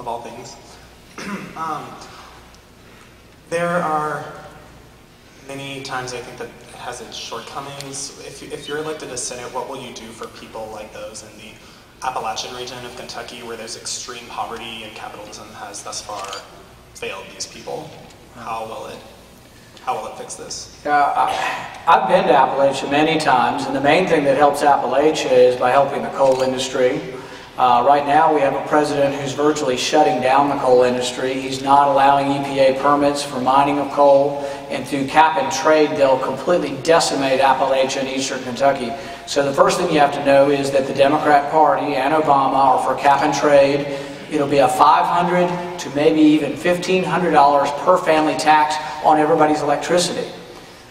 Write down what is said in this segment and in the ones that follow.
of all things. There are many times I think that it has its shortcomings. If you're elected to Senate, what will you do for people like those in the Appalachian region of Kentucky where there's extreme poverty and capitalism has thus far failed these people? How will it fix this? I've been to Appalachia many times, and the main thing that helps Appalachia is by helping the coal industry. Right now we have a president who's virtually shutting down the coal industry. He's not allowing EPA permits for mining of coal, and through cap and trade they'll completely decimate Appalachia and eastern Kentucky. So the first thing you have to know is that the Democrat Party and Obama are for cap and trade. It'll be a $500 to maybe even $1,500 per family tax on everybody's electricity.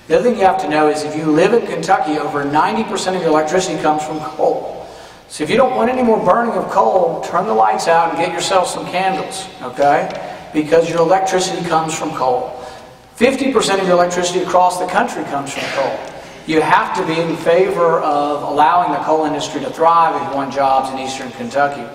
The other thing you have to know is if you live in Kentucky, over 90% of your electricity comes from coal. So if you don't want any more burning of coal, turn the lights out and get yourself some candles, okay? Because your electricity comes from coal. 50% of your electricity across the country comes from coal. You have to be in favor of allowing the coal industry to thrive if you want jobs in eastern Kentucky.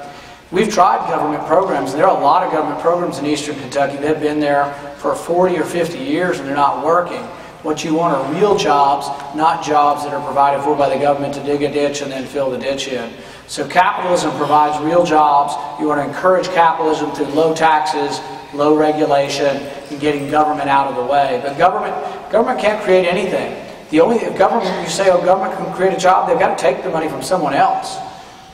We've tried government programs, and there are a lot of government programs in eastern Kentucky that have been there for 40 or 50 years and they're not working. What you want are real jobs, not jobs that are provided for by the government to dig a ditch and then fill the ditch in. So capitalism provides real jobs. You want to encourage capitalism through low taxes, low regulation, and getting government out of the way. But government can't create anything. If government, you say, oh, government can create a job, they've got to take the money from someone else.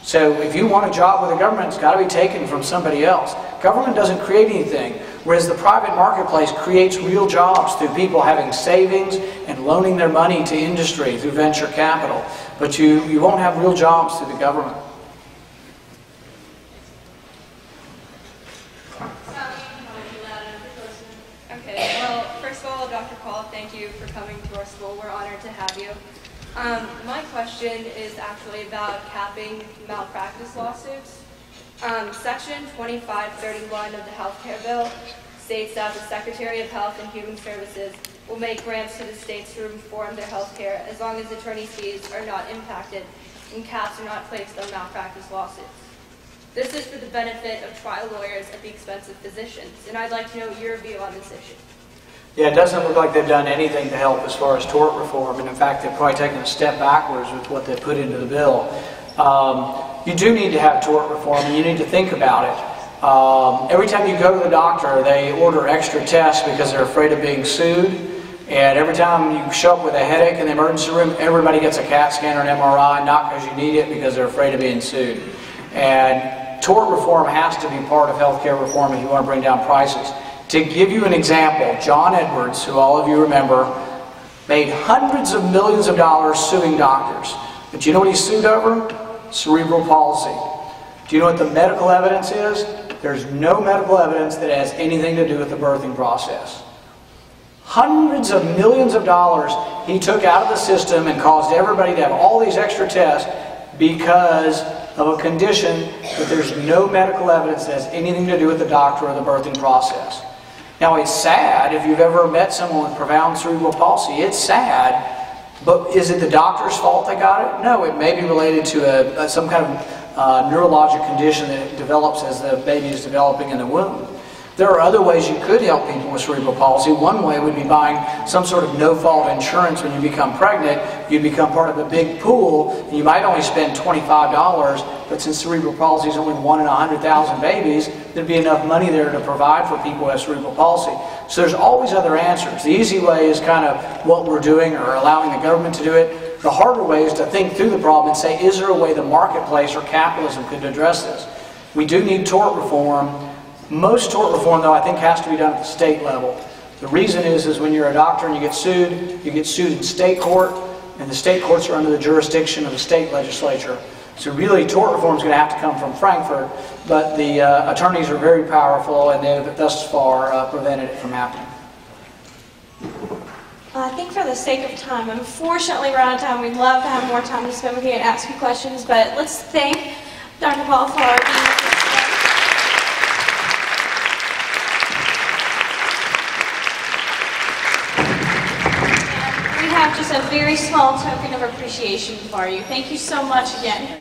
So if you want a job with the government, it's got to be taken from somebody else. Government doesn't create anything, whereas the private marketplace creates real jobs through people having savings and loaning their money to industry through venture capital. But you won't have real jobs through the government. Okay, well, first of all, Dr. Paul, thank you for coming to our school. We're honored to have you. My question is actually about capping malpractice lawsuits. Section 2531 of the Healthcare Bill states that the Secretary of Health and Human Services will make grants to the states to reform their health care as long as attorney fees are not impacted and caps are not placed on malpractice lawsuits. This is for the benefit of trial lawyers at the expense of physicians, and I'd like to know your view on this issue. Yeah, it doesn't look like they've done anything to help as far as tort reform, and in fact they've probably taken a step backwards with what they put into the bill. You do need to have tort reform, and you need to think about it. Every time you go to the doctor, they order extra tests because they're afraid of being sued, and every time you show up with a headache in the emergency room, everybody gets a CAT scan or an MRI, not because you need it, because they're afraid of being sued. And tort reform has to be part of healthcare reform if you want to bring down prices. To give you an example, John Edwards, who all of you remember, made hundreds of millions of dollars suing doctors. But you know what he sued over? Cerebral palsy. Do you know what the medical evidence is? There's no medical evidence that has anything to do with the birthing process. Hundreds of millions of dollars he took out of the system and caused everybody to have all these extra tests because of a condition that there's no medical evidence that has anything to do with the doctor or the birthing process. Now it's sad, if you've ever met someone with profound cerebral palsy, it's sad, but is it the doctor's fault they got it? No, it may be related to some kind of neurologic condition that develops as the baby is developing in the womb. There are other ways you could help people with cerebral palsy. One way would be buying some sort of no-fault insurance when you become pregnant. You become part of a big pool, and you might only spend $25, but since cerebral palsy is only 1 in 100,000 babies, there'd be enough money there to provide for people who have cerebral palsy. So there's always other answers. The easy way is kind of what we're doing or allowing the government to do it. The harder way is to think through the problem and say, is there a way the marketplace or capitalism could address this? We do need tort reform. Most tort reform, though, I think has to be done at the state level. The reason is when you're a doctor and you get sued in state court, and the state courts are under the jurisdiction of the state legislature. So really, tort reform is going to have to come from Frankfurt, but the attorneys are very powerful, and they've thus far prevented it from happening. I think for the sake of time, unfortunately we're out of time. We'd love to have more time to spend with you and ask you questions, but let's thank Dr. Paul for being with us today. We have just a very small token of appreciation for you. Thank you so much again.